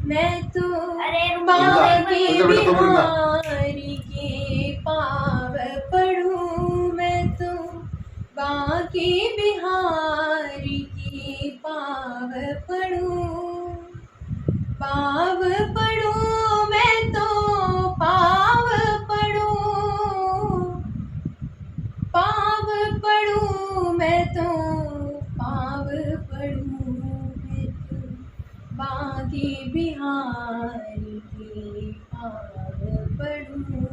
मैं तो बाकी बिहारी के पाव पढ़ूं, मैं तो बाकी बिहारी के पाव पढ़ूं, पाव पढ़ूं, मैं तो पाव पढ़ूं, पाव पढ़ूं, मैं तो पाव पढ़ूं, मैं तो बाकी बिहारी के पाव पढ़ूं।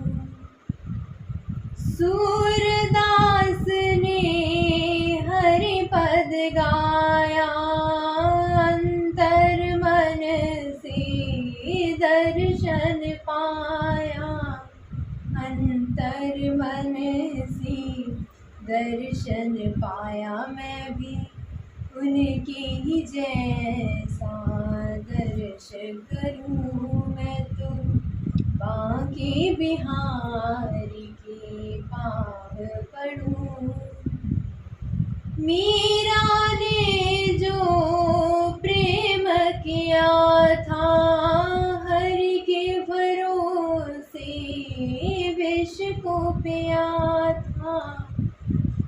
सूरदास ने हरि पद गाया, अंतर मन से दर्शन पाया, अंतर मन से दर्शन पाया। मैं भी उनके ही जैसा दर्श करूं, मैं तो बाकी बिहारी के पाव पढ़ूं। मीरा ने जो प्रेम किया था, हरि के भरोसे विष को पिया था,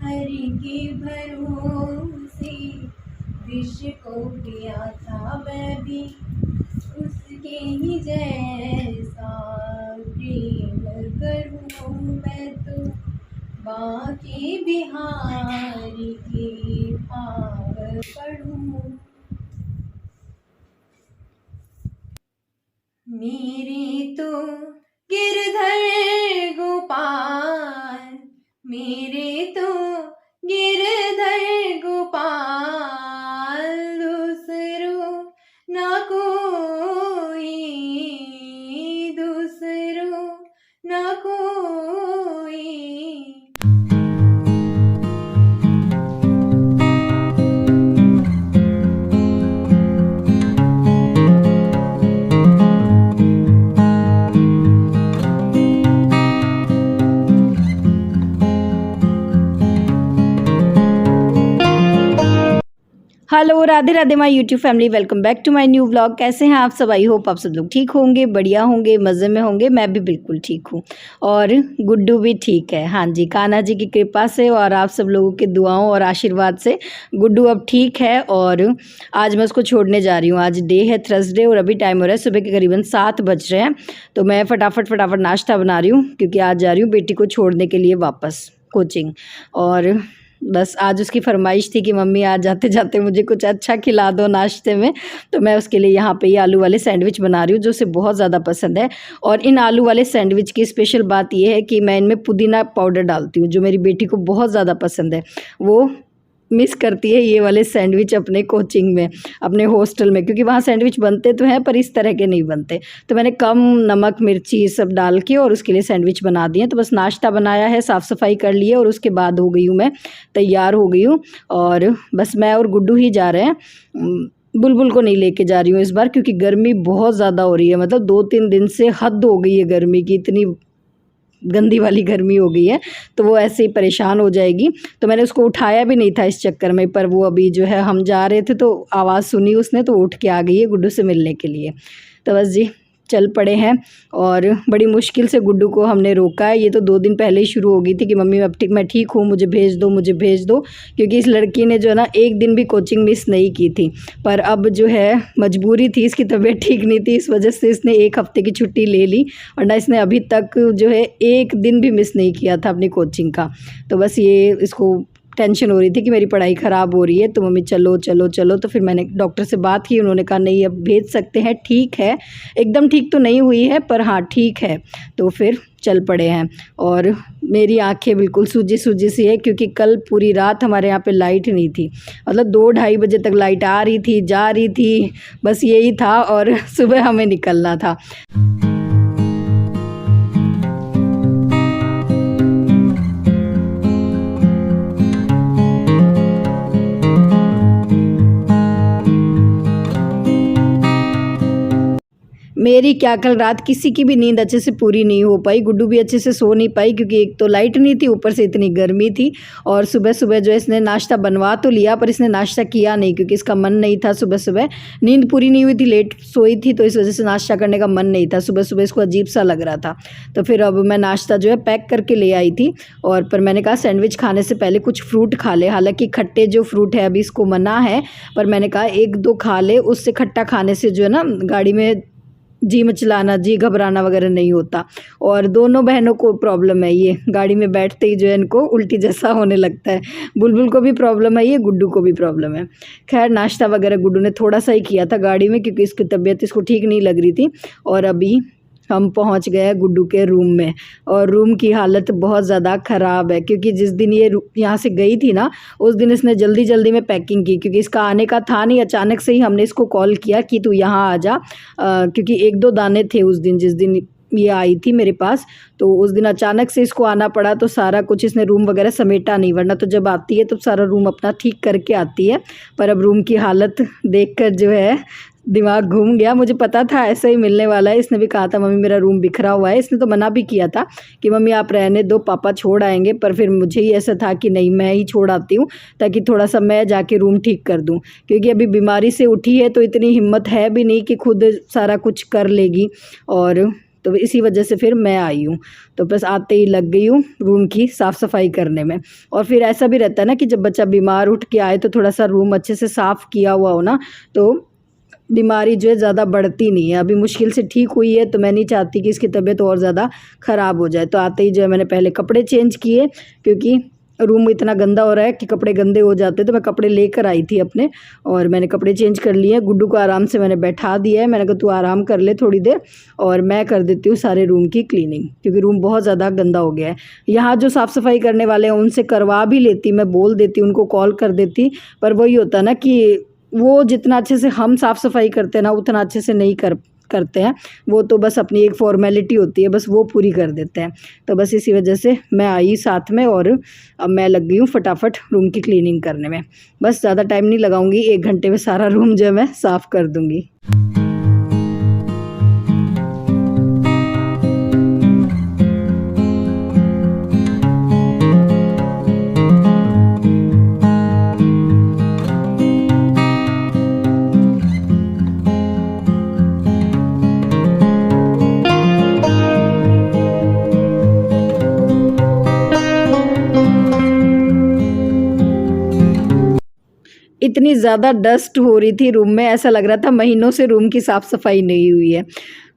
हरि के भरोसे विष को पिया था। मैं भी उसके ही जैसा प्रेम करूं, मैं तो बाकी बिहारी के पाव पढ़ूं। मेरे तो गिरधर गोपाल, मेरे तो गिरधर गोपाल, दूसरो ना कोई, दूसरो ना कोई। Hello, Radhe Radhe my YouTube family, welcome back to my new vlog. कैसे हैं आप सब? आई होप आप सब लोग ठीक होंगे, बढ़िया होंगे, मज़े में होंगे। मैं भी बिल्कुल ठीक हूँ और गुड्डू भी ठीक है। हाँ जी, कान्हा जी की कृपा से और आप सब लोगों के दुआओं और आशीर्वाद से गुड्डू अब ठीक है। और आज मैं उसको छोड़ने जा रही हूँ। आज डे है थर्सडे और अभी टाइम हो रहा है सुबह के करीबन 7 बज रहे हैं। तो मैं फटाफट नाश्ता बना रही हूँ क्योंकि आज जा रही हूँ बेटी को छोड़ने के लिए वापस कोचिंग। और बस आज उसकी फरमाइश थी कि मम्मी आज जाते जाते मुझे कुछ अच्छा खिला दो नाश्ते में। तो मैं उसके लिए यहाँ पे ये आलू वाले सैंडविच बना रही हूँ जो उसे बहुत ज़्यादा पसंद है। और इन आलू वाले सैंडविच की स्पेशल बात ये है कि मैं इनमें पुदीना पाउडर डालती हूँ जो मेरी बेटी को बहुत ज़्यादा पसंद है। वो मिस करती है ये वाले सैंडविच अपने कोचिंग में, अपने हॉस्टल में, क्योंकि वहाँ सैंडविच बनते तो हैं पर इस तरह के नहीं बनते। तो मैंने कम नमक मिर्ची सब डाल के और उसके लिए सैंडविच बना दिए। तो बस नाश्ता बनाया है, साफ़ सफाई कर ली है और उसके बाद हो गई हूँ मैं तैयार हो गई हूँ। और बस मैं और गुड्डू ही जा रहे हैं। बुलबुल को नहीं लेके जा रही हूँ इस बार क्योंकि गर्मी बहुत ज़्यादा हो रही है। मतलब 2-3 दिन से हद हो गई है गर्मी की, इतनी गंदी वाली गर्मी हो गई है। तो वो ऐसे ही परेशान हो जाएगी। तो मैंने उसको उठाया भी नहीं था इस चक्कर में, पर वो अभी जो है हम जा रहे थे तो आवाज़ सुनी उसने तो उठ के आ गई है गुड्डू से मिलने के लिए। तो बस जी चल पड़े हैं और बड़ी मुश्किल से गुड्डू को हमने रोका है। ये तो 2 दिन पहले ही शुरू हो गई थी कि मम्मी मैं ठीक हूँ, मुझे भेज दो, मुझे भेज दो। क्योंकि इस लड़की ने जो है ना एक दिन भी कोचिंग मिस नहीं की थी, पर अब जो है मजबूरी थी, इसकी तबीयत ठीक नहीं थी, इस वजह से इसने 1 हफ्ते की छुट्टी ले ली। वरना इसने अभी तक जो है 1 दिन भी मिस नहीं किया था अपनी कोचिंग का। तो बस ये इसको टेंशन हो रही थी कि मेरी पढ़ाई ख़राब हो रही है, तो मम्मी चलो चलो चलो। तो फिर मैंने डॉक्टर से बात की, उन्होंने कहा नहीं अब भेज सकते हैं, ठीक है, एकदम ठीक तो नहीं हुई है पर हाँ ठीक है। तो फिर चल पड़े हैं। और मेरी आंखें बिल्कुल सूजी सूजी सी है क्योंकि कल पूरी रात हमारे यहाँ पे लाइट नहीं थी। मतलब 2-2:30 बजे तक लाइट आ रही थी, जा रही थी, बस यही था। और सुबह हमें निकलना था। मेरी क्या कल रात किसी की भी नींद अच्छे से पूरी नहीं हो पाई। गुड्डू भी अच्छे से सो नहीं पाई क्योंकि एक तो लाइट नहीं थी, ऊपर से इतनी गर्मी थी। और सुबह सुबह जो है इसने नाश्ता बनवा तो लिया पर इसने नाश्ता किया नहीं क्योंकि इसका मन नहीं था। सुबह सुबह नींद पूरी नहीं हुई थी, लेट सोई थी, तो इस वजह से नाश्ता करने का मन नहीं था। सुबह सुबह इसको अजीब सा लग रहा था। तो फिर अब मैं नाश्ता जो है पैक करके ले आई थी। और पर मैंने कहा सैंडविच खाने से पहले कुछ फ्रूट खा ले। हालांकि खट्टे जो फ्रूट है अभी इसको मना है, पर मैंने कहा 1-2 खा ले, उससे खट्टा खाने से जो है ना गाड़ी में जी मचलाना, जी घबराना वगैरह नहीं होता। और दोनों बहनों को प्रॉब्लम है, ये गाड़ी में बैठते ही जो है इनको उल्टी जैसा होने लगता है। बुलबुल को भी प्रॉब्लम है, ये गुड्डू को भी प्रॉब्लम है। खैर नाश्ता वगैरह गुड्डू ने थोड़ा सा ही किया था गाड़ी में क्योंकि इसकी तबीयत इसको ठीक नहीं लग रही थी। और अभी हम पहुंच गए गुड्डू के रूम में और रूम की हालत बहुत ज़्यादा ख़राब है क्योंकि जिस दिन ये यहाँ से गई थी ना उस दिन इसने जल्दी जल्दी में पैकिंग की क्योंकि इसका आने का था नहीं। अचानक से ही हमने इसको कॉल किया कि तू यहाँ आ जा, क्योंकि 1-2 दाने थे उस दिन जिस दिन ये आई थी मेरे पास। तो उस दिन अचानक से इसको आना पड़ा, तो सारा कुछ इसने रूम वगैरह समेटा नहीं, वरना तो जब आती है तो सारा रूम अपना ठीक करके आती है। पर अब रूम की हालत देखकर जो है दिमाग घूम गया। मुझे पता था ऐसा ही मिलने वाला है। इसने भी कहा था मम्मी मेरा रूम बिखरा हुआ है। इसने तो मना भी किया था कि मम्मी आप रहने दो, पापा छोड़ आएंगे, पर फिर मुझे ही ऐसा था कि नहीं मैं ही छोड़ आती हूँ ताकि थोड़ा सा मैं जाके रूम ठीक कर दूँ, क्योंकि अभी बीमारी से उठी है तो इतनी हिम्मत है भी नहीं कि खुद सारा कुछ कर लेगी। और तो इसी वजह से फिर मैं आई हूँ। तो बस आते ही लग गई हूँ रूम की साफ़ सफाई करने में। और फिर ऐसा भी रहता है ना कि जब बच्चा बीमार उठ के आए तो थोड़ा सा रूम अच्छे से साफ़ किया हुआ हो ना, तो बीमारी जो है ज़्यादा बढ़ती नहीं है। अभी मुश्किल से ठीक हुई है तो मैं नहीं चाहती कि इसकी तबीयत और ज़्यादा ख़राब हो जाए। तो आते ही जो है मैंने पहले कपड़े चेंज किए क्योंकि रूम इतना गंदा हो रहा है कि कपड़े गंदे हो जाते, तो मैं कपड़े लेकर आई थी अपने और मैंने कपड़े चेंज कर लिए। गुड्डू को आराम से मैंने बैठा दिया है। मैंने कहा तू आराम कर ले थोड़ी देर और मैं कर देती हूँ सारे रूम की क्लीनिंग, क्योंकि रूम बहुत ज़्यादा गंदा हो गया है। यहाँ जो साफ़ सफाई करने वाले हैं उनसे करवा भी लेती, मैं बोल देती, उनको कॉल कर देती, पर वही होता ना कि वो जितना अच्छे से हम साफ़ सफाई करते हैं ना उतना अच्छे से नहीं करते हैं। वो तो बस अपनी एक फॉर्मेलिटी होती है, बस वो पूरी कर देते हैं। तो बस इसी वजह से मैं आई साथ में और अब मैं लग गई हूँ फटाफट रूम की क्लीनिंग करने में। बस ज़्यादा टाइम नहीं लगाऊंगी, 1 घंटे में सारा रूम जो है मैं साफ़ कर दूँगी। इतनी ज़्यादा डस्ट हो रही थी रूम में, ऐसा लग रहा था महीनों से रूम की साफ़ सफाई नहीं हुई है।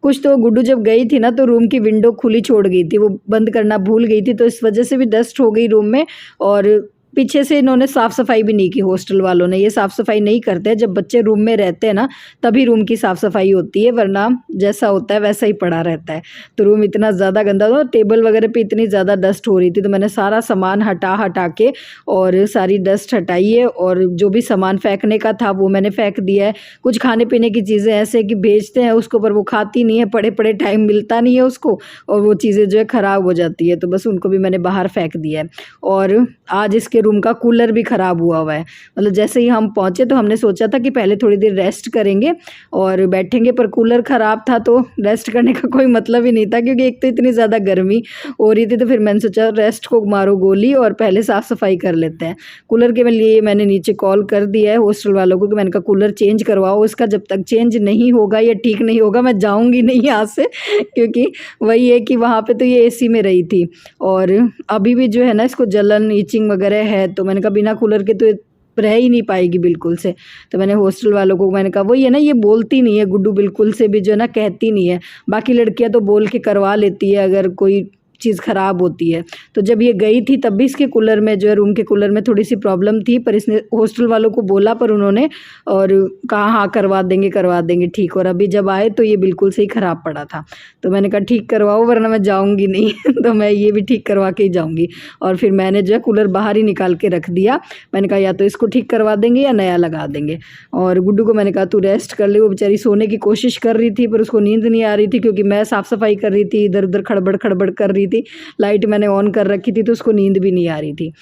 कुछ तो गुड्डू जब गई थी ना तो रूम की विंडो खुली छोड़ गई थी, वो बंद करना भूल गई थी, तो इस वजह से भी डस्ट हो गई रूम में। और पीछे से इन्होंने साफ़ सफाई भी नहीं की, हॉस्टल वालों ने। ये साफ़ सफाई नहीं करते, जब बच्चे रूम में रहते हैं ना तभी रूम की साफ़ सफाई होती है, वरना जैसा होता है वैसा ही पड़ा रहता है। तो रूम इतना ज़्यादा गंदा था, टेबल वगैरह पे इतनी ज़्यादा डस्ट हो रही थी, तो मैंने सारा सामान हटा के और सारी डस्ट हटाई है। और जो भी सामान फेंकने का था वो मैंने फेंक दिया है। कुछ खाने पीने की चीज़ें ऐसे कि भेजते हैं उसको पर वो खाती नहीं है, पड़े पड़े टाइम मिलता नहीं है उसको, और वो चीज़ें जो है ख़राब हो जाती है, तो बस उनको भी मैंने बाहर फेंक दिया है। और आज इसके रूम का कूलर भी ख़राब हुआ है। मतलब जैसे ही हम पहुँचे तो हमने सोचा था कि पहले थोड़ी देर रेस्ट करेंगे और बैठेंगे, पर कूलर ख़राब था तो रेस्ट करने का कोई मतलब ही नहीं था, क्योंकि एक तो इतनी ज़्यादा गर्मी हो रही थी। तो फिर मैंने सोचा रेस्ट को मारो गोली और पहले साफ़ सफाई कर लेते हैं। कूलर के लिए मैंने नीचे कॉल कर दिया है हॉस्टल वालों को कि मैंने कहा कूलर चेंज करवाओ। इसका जब तक चेंज नहीं होगा या ठीक नहीं होगा मैं जाऊँगी नहीं यहाँ से, क्योंकि वही है कि वहाँ पर तो ये AC में रही थी और अभी भी जो है ना इसको जलन ईचिंग वगैरह है, तो मैंने कहा बिना कूलर के तो रह ही नहीं पाएगी बिल्कुल से। तो मैंने हॉस्टल वालों को मैंने कहा वही है ना, ये बोलती नहीं है गुड्डू, बिल्कुल से भी जो है ना कहती नहीं है। बाकी लड़कियां तो बोल के करवा लेती है अगर कोई चीज़ ख़राब होती है। तो जब ये गई थी तब भी इसके कूलर में जो है रूम के कूलर में थोड़ी सी प्रॉब्लम थी, पर इसने हॉस्टल वालों को बोला, पर उन्होंने और कहा हाँ करवा देंगे ठीक। और अभी जब आए तो ये बिल्कुल से ही ख़राब पड़ा था, तो मैंने कहा ठीक करवाओ वरना मैं जाऊँगी नहीं तो मैं ये भी ठीक करवा के ही जाऊँगी। और फिर मैंने जो है कूलर बाहर ही निकाल के रख दिया। मैंने कहा या तो इसको ठीक करवा देंगे या नया लगा देंगे। और गुड्डू को मैंने कहा तू रेस्ट कर ले, वो बेचारी सोने की कोशिश कर रही थी पर उसको नींद नहीं आ रही थी, क्योंकि मैं साफ़ सफाई कर रही थी, इधर उधर खड़बड़ कर रही थी। लाइट मैंने ऑन कर रखी थी तो उसको नींद भी नहीं आ रही थी।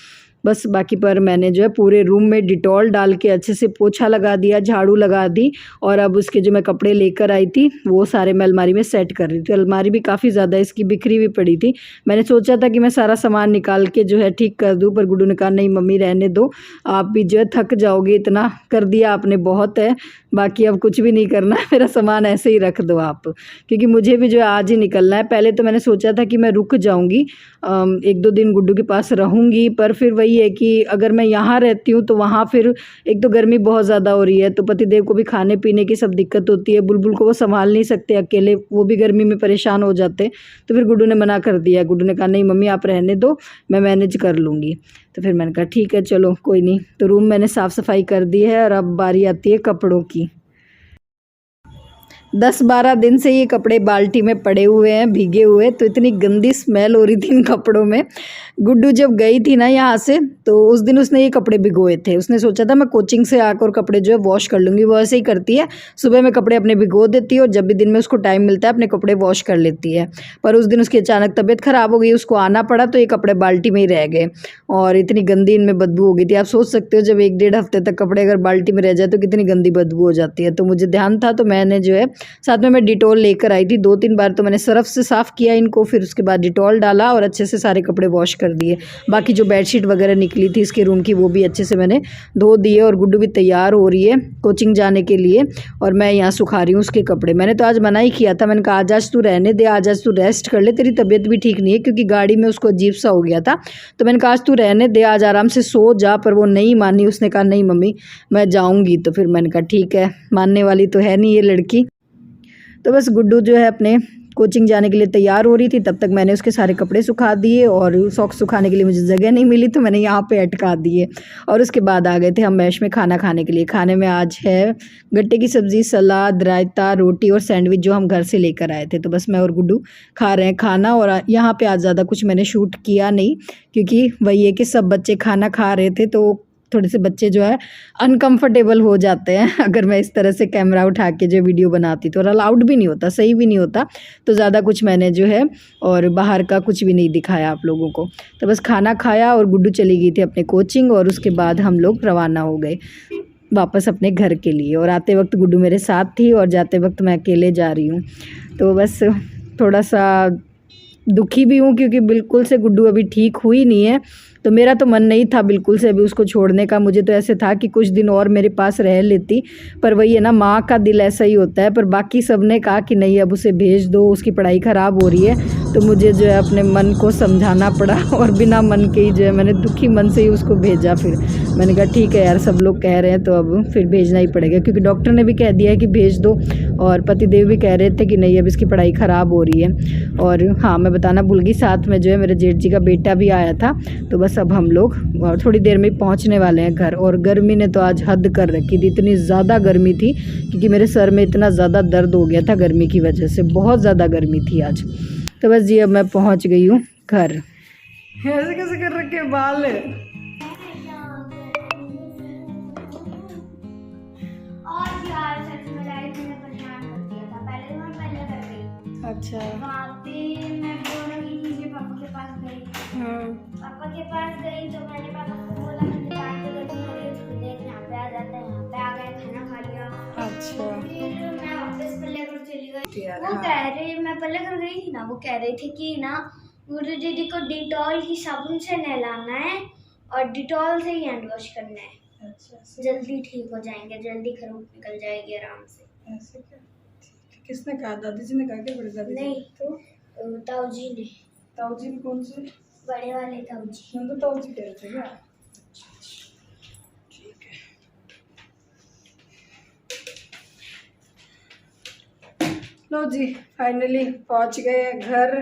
बस बाकी पर मैंने जो है पूरे रूम में डिटॉल डाल के अच्छे से पोछा लगा दिया, झाड़ू लगा दी। और अब उसके जो मैं कपड़े लेकर आई थी वो सारे मैं अलमारी में सेट कर रही थी। अलमारी भी काफ़ी ज़्यादा इसकी बिखरी हुई पड़ी थी। मैंने सोचा था कि मैं सारा सामान निकाल के जो है ठीक कर दूँ, पर गुड्डू ने कहा नहीं मम्मी रहने दो, आप भी जो है थक जाओगे, इतना कर दिया आपने बहुत है, बाकी अब कुछ भी नहीं करना है, मेरा सामान ऐसे ही रख दो आप, क्योंकि मुझे भी जो है आज ही निकलना है। पहले तो मैंने सोचा था कि मैं रुक जाऊंगी, 1-2 दिन गुड्डू के पास रहूंगी, पर फिर वही है कि अगर मैं यहाँ रहती हूँ तो वहाँ फिर एक तो गर्मी बहुत ज़्यादा हो रही है, तो पतिदेव को भी खाने पीने की सब दिक्कत होती है, बुलबुल को वो संभाल नहीं सकते अकेले, वो भी गर्मी में परेशान हो जाते। तो फिर गुड्डू ने मना कर दिया, गुड्डू ने कहा नहीं मम्मी आप रहने दो, मैं मैनेज कर लूँगी। तो फिर मैंने कहा ठीक है चलो कोई नहीं। तो रूम मैंने साफ़ सफाई कर दी है और अब बारी आती है कपड़ों की। 10-12 दिन से ये कपड़े बाल्टी में पड़े हुए हैं भीगे हुए, तो इतनी गंदी स्मेल हो रही थी इन कपड़ों में। गुड्डू जब गई थी ना यहाँ से, तो उस दिन उसने ये कपड़े भिगोए थे। उसने सोचा था मैं कोचिंग से आकर कपड़े जो है वॉश कर लूँगी, वो ऐसे ही करती है, सुबह में कपड़े अपने भिगो देती है और जब भी दिन में उसको टाइम मिलता है अपने कपड़े वॉश कर लेती है। पर उस दिन उसकी अचानक तबीयत ख़राब हो गई, उसको आना पड़ा, तो ये कपड़े बाल्टी में ही रह गए और इतनी गंदी इनमें बदबू हो गई थी। आप सोच सकते हो जब 1-1.5 हफ्ते तक कपड़े अगर बाल्टी में रह जाए तो कितनी गंदी बदबू हो जाती है। तो मुझे ध्यान था, तो मैंने जो है साथ में मैं डिटॉल लेकर आई थी। 2-3 बार तो मैंने सर्फ से साफ़ किया इनको, फिर उसके बाद डिटॉल डाला और अच्छे से सारे कपड़े वॉश कर दिए। बाकी जो बेडशीट वगैरह निकली थी इसके रूम की वो भी अच्छे से मैंने धो दिए। और गुड्डू भी तैयार हो रही है कोचिंग जाने के लिए और मैं यहाँ सुखा रही हूँ उसके कपड़े। मैंने तो आज मना ही किया था, मैंने कहा आज तू रहने दे, आज तू रेस्ट कर ले, तेरी तबीयत भी ठीक नहीं है, क्योंकि गाड़ी में उसको अजीब सा हो गया था। तो मैंने कहा आज तू रहने दे, आज आराम से सो जा, पर वो नहीं मानी। उसने कहा नहीं मम्मी मैं जाऊँगी। तो फिर मैंने कहा ठीक है, मानने वाली तो है नहीं ये लड़की। तो बस गुड्डू जो है अपने कोचिंग जाने के लिए तैयार हो रही थी, तब तक मैंने उसके सारे कपड़े सुखा दिए और सॉक्स सुखाने के लिए मुझे जगह नहीं मिली, तो मैंने यहाँ पे अटका दिए। और उसके बाद आ गए थे हम मैश में खाना खाने के लिए। खाने में आज है गट्टे की सब्ज़ी, सलाद, रायता, रोटी और सैंडविच जो हम घर से लेकर आए थे। तो बस मैं और गुड्डू खा रहे हैं खाना। और यहाँ पर आज ज़्यादा कुछ मैंने शूट किया नहीं, क्योंकि वही है कि सब बच्चे खाना खा रहे थे, तो थोड़े से बच्चे जो है अनकंफर्टेबल हो जाते हैं अगर मैं इस तरह से कैमरा उठा के जो वीडियो बनाती, तो और अलाउड भी नहीं होता, सही भी नहीं होता। तो ज़्यादा कुछ मैंने जो है और बाहर का कुछ भी नहीं दिखाया आप लोगों को। तो बस खाना खाया और गुड्डू चली गई थी अपने कोचिंग और उसके बाद हम लोग रवाना हो गए वापस अपने घर के लिए। और आते वक्त गुड्डू मेरे साथ थी और जाते वक्त मैं अकेले जा रही हूँ। तो बस थोड़ा सा दुखी भी हूँ, क्योंकि बिल्कुल से गुड्डू अभी ठीक हुई नहीं है। तो मेरा तो मन नहीं था बिल्कुल से अभी उसको छोड़ने का। मुझे तो ऐसे था कि कुछ दिन और मेरे पास रह लेती, पर वही है ना, माँ का दिल ऐसा ही होता है। पर बाकी सब ने कहा कि नहीं अब उसे भेज दो, उसकी पढ़ाई ख़राब हो रही है। तो मुझे जो है अपने मन को समझाना पड़ा और बिना मन के ही जो है मैंने दुखी मन से ही उसको भेजा। फिर मैंने कहा ठीक है यार, सब लोग कह रहे हैं तो अब फिर भेजना ही पड़ेगा, क्योंकि डॉक्टर ने भी कह दिया है कि भेज दो और पतिदेव भी कह रहे थे कि नहीं अब इसकी पढ़ाई ख़राब हो रही है। और हाँ मैं बताना भूल गई, साथ में जो है मेरे जेठ जी का बेटा भी आया था। तो बस अब हम लोग थोड़ी देर में पहुंचने वाले हैं घर। और गर्मी ने तो आज हद कर रखी थी, इतनी ज़्यादा गर्मी थी, क्योंकि मेरे सर में इतना ज़्यादा दर्द हो गया था गर्मी की वजह से, बहुत ज़्यादा गर्मी थी आज। तो बस जी अब मैं पहुंच गई हूँ घर। ऐसे कैसे कर रखे बाल और यार सच में लाइफ में परेशान कर दिया था। पहले तो मैं पहले कर गई। अच्छा। वहाँ पे मैं बोल रही थी कि पापा के पास गई। पापा के पास गई तो मैंने पापा को बोला कि दुकान पे गई थी, देख यहाँ पे आ जाता है, यहाँ पे आ गए, खाना खा लिया। अच्छा। फिर मैं वापस पल्लेघर चली गई। वो हाँ। कह रहे, मैं पल्लेघर गई थी ना, वो कह रहे थे कि ना गुरु दीदी को डिटॉल की साबुन से नहलाना है और डिटॉल से ही हैंड वॉश करना है। अच्छा। जल्दी ठीक हो जाएंगे, जल्दी खरोट निकल जाएगी आराम से। ऐसे क्या? किसने कहा? दादी जी ने कहा क्या? बड़े दादी नहीं तो ताऊ जी ने। ताऊ जी कौन से? बड़े वाले ताऊ जी। हम तो ताऊ जी कह रहे थे क्या? ठीक है। लो जी फाइनली पहुंच गए घर।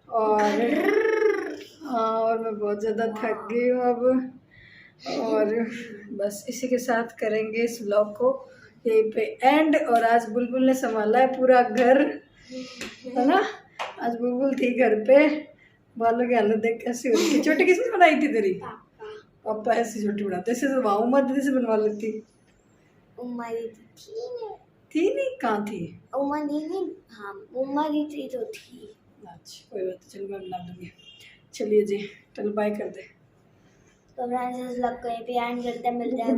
और हाँ, और मैं बहुत ज़्यादा थक गई हूँ अब। और बस इसी के साथ करेंगे इस व्लॉग को यहीं पे एंड। और आज बुलबुल ने संभाला है पूरा घर, है ना? आज बुलबुल थी घर पे। बालों की हालत देख कैसी हो रही है। छोटी किसने बनाई थी तेरी? पापा ऐसी छोटी बनाते, ऐसे तो वाह उम्मा दीदी से बनवा लेती। उम्मा दीदी थी नहीं, कहाँ थी? उम्मा दीदी, हाँ उम्मा दीदी तो थी। अच्छा कोई बात नहीं, चलो मैं बना दूँगी। चलिए जी, चलो बाय कर दे। तो फ्रेंड्स लग कहीं पे एंड करते हैं, मिलते हैं